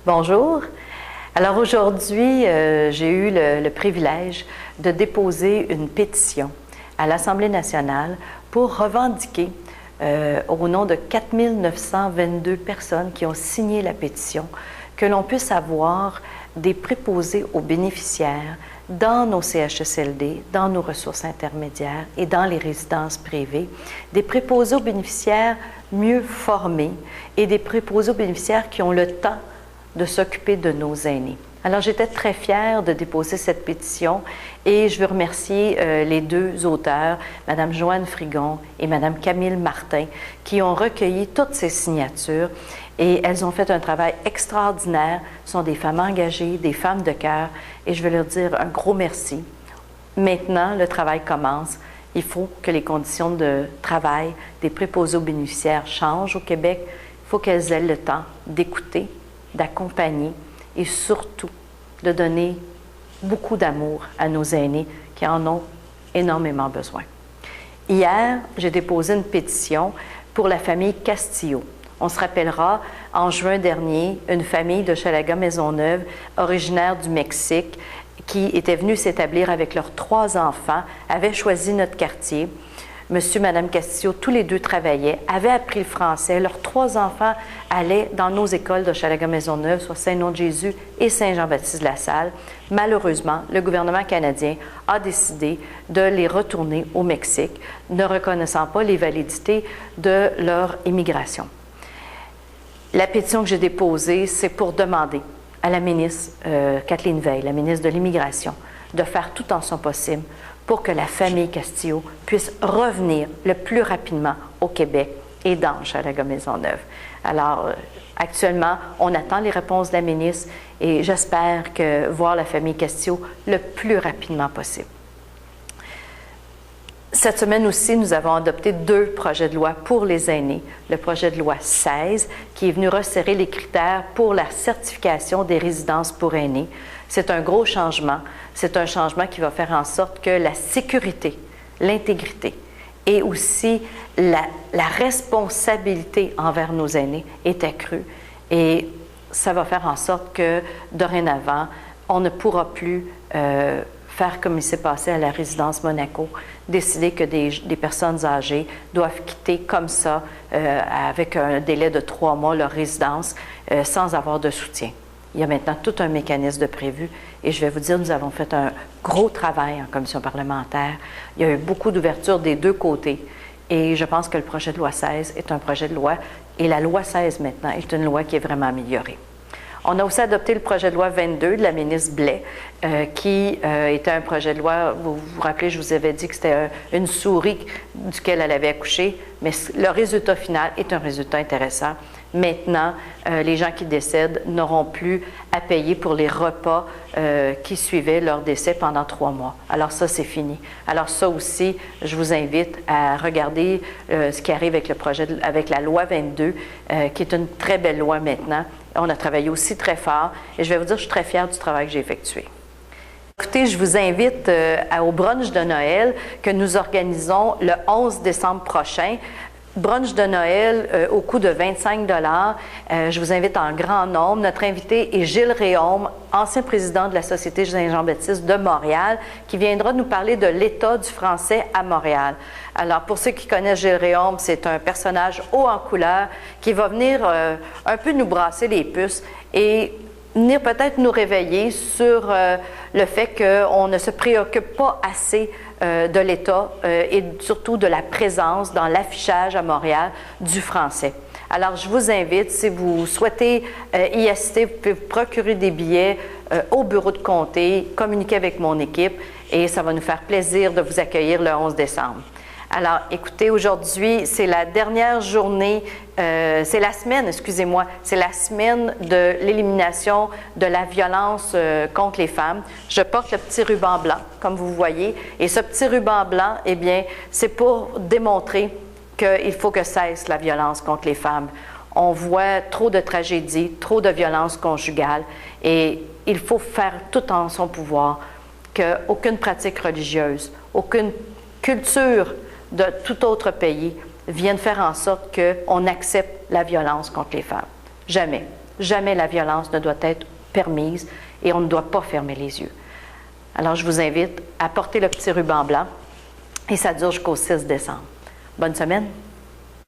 Bonjour. Alors aujourd'hui, j'ai eu le privilège de déposer une pétition à l'Assemblée nationale pour revendiquer, au nom de 4 922 personnes qui ont signé la pétition, que l'on puisse avoir des préposés aux bénéficiaires dans nos CHSLD, dans nos ressources intermédiaires et dans les résidences privées, des préposés aux bénéficiaires mieux formés et des préposés aux bénéficiaires qui ont le temps de s'occuper de nos aînés. Alors, j'étais très fière de déposer cette pétition et je veux remercier les deux auteurs, Mme Joanne Frigon et Mme Camille Martin, qui ont recueilli toutes ces signatures et elles ont fait un travail extraordinaire. Ce sont des femmes engagées, des femmes de cœur et je veux leur dire un gros merci. Maintenant, le travail commence. Il faut que les conditions de travail des préposés aux bénéficiaires changent au Québec. Il faut qu'elles aient le temps d'écouter, d'accompagner et surtout de donner beaucoup d'amour à nos aînés qui en ont énormément besoin. Hier, j'ai déposé une pétition pour la famille Castillo. On se rappellera, en juin dernier, une famille de Chalaga-Maisonneuve, originaire du Mexique, qui était venue s'établir avec leurs 3 enfants, avait choisi notre quartier. Monsieur et Madame Castillo, tous les deux travaillaient, avaient appris le français. Leurs 3 enfants allaient dans nos écoles de Chalaga-Maisonneuve, soit Saint-Nom-de-Jésus et Saint-Jean-Baptiste-de-la-Salle. Malheureusement, le gouvernement canadien a décidé de les retourner au Mexique, ne reconnaissant pas les validités de leur immigration. La pétition que j'ai déposée, c'est pour demander à la ministre Kathleen Veil, la ministre de l'Immigration, de faire tout en son possible pour que la famille Castillo puisse revenir le plus rapidement au Québec et dans Chalaga-Maisonneuve. Alors, actuellement, on attend les réponses de la ministre et j'espère que voir la famille Castillo le plus rapidement possible. Cette semaine aussi, nous avons adopté 2 projets de loi pour les aînés. Le projet de loi 16, qui est venu resserrer les critères pour la certification des résidences pour aînés. C'est un gros changement. C'est un changement qui va faire en sorte que la sécurité, l'intégrité et aussi la responsabilité envers nos aînés est accrue. Et ça va faire en sorte que, dorénavant, on ne pourra plus faire comme il s'est passé à la résidence Monaco, décider que des personnes âgées doivent quitter comme ça, avec un délai de 3 mois, leur résidence, sans avoir de soutien. Il y a maintenant tout un mécanisme de prévu et je vais vous dire, nous avons fait un gros travail en commission parlementaire. Il y a eu beaucoup d'ouverture des 2 côtés et je pense que le projet de loi 16 est un projet de loi et la loi 16 maintenant est une loi qui est vraiment améliorée. On a aussi adopté le projet de loi 22 de la ministre Blais, qui était un projet de loi, vous vous rappelez, je vous avais dit que c'était une souris duquel elle avait accouché, mais le résultat final est un résultat intéressant. Maintenant, les gens qui décèdent n'auront plus à payer pour les repas qui suivaient leur décès pendant 3 mois. Alors ça, c'est fini. Alors ça aussi, je vous invite à regarder ce qui arrive avec la loi 22, qui est une très belle loi maintenant. On a travaillé aussi très fort et je vais vous dire, je suis très fière du travail que j'ai effectué. Écoutez, je vous invite au brunch de Noël que nous organisons le 11 décembre prochain. Brunch de Noël au coût de 25 $. Je vous invite en grand nombre. Notre invité est Gilles Réaume, ancien président de la Société Saint-Jean-Baptiste de Montréal, qui viendra nous parler de l'état du français à Montréal. Alors, pour ceux qui connaissent Gilles Réaume, c'est un personnage haut en couleur qui va venir un peu nous brasser les puces et venir peut-être nous réveiller sur le fait qu'on ne se préoccupe pas assez de l'État et surtout de la présence dans l'affichage à Montréal du français. Alors, je vous invite, si vous souhaitez y assister, vous pouvez vous procurer des billets au bureau de comté, communiquer avec mon équipe et ça va nous faire plaisir de vous accueillir le 11 décembre. Alors, écoutez, aujourd'hui, c'est la dernière journée, c'est la semaine, excusez-moi, c'est la semaine de l'élimination de la violence contre les femmes. Je porte le petit ruban blanc, comme vous voyez, et ce petit ruban blanc, eh bien, c'est pour démontrer qu'il faut que cesse la violence contre les femmes. On voit trop de tragédies, trop de violences conjugales, et il faut faire tout en son pouvoir qu'aucune pratique religieuse, aucune culture de tout autre pays viennent faire en sorte qu'on accepte la violence contre les femmes. Jamais. Jamais la violence ne doit être permise et on ne doit pas fermer les yeux. Alors, je vous invite à porter le petit ruban blanc et ça dure jusqu'au 6 décembre. Bonne semaine!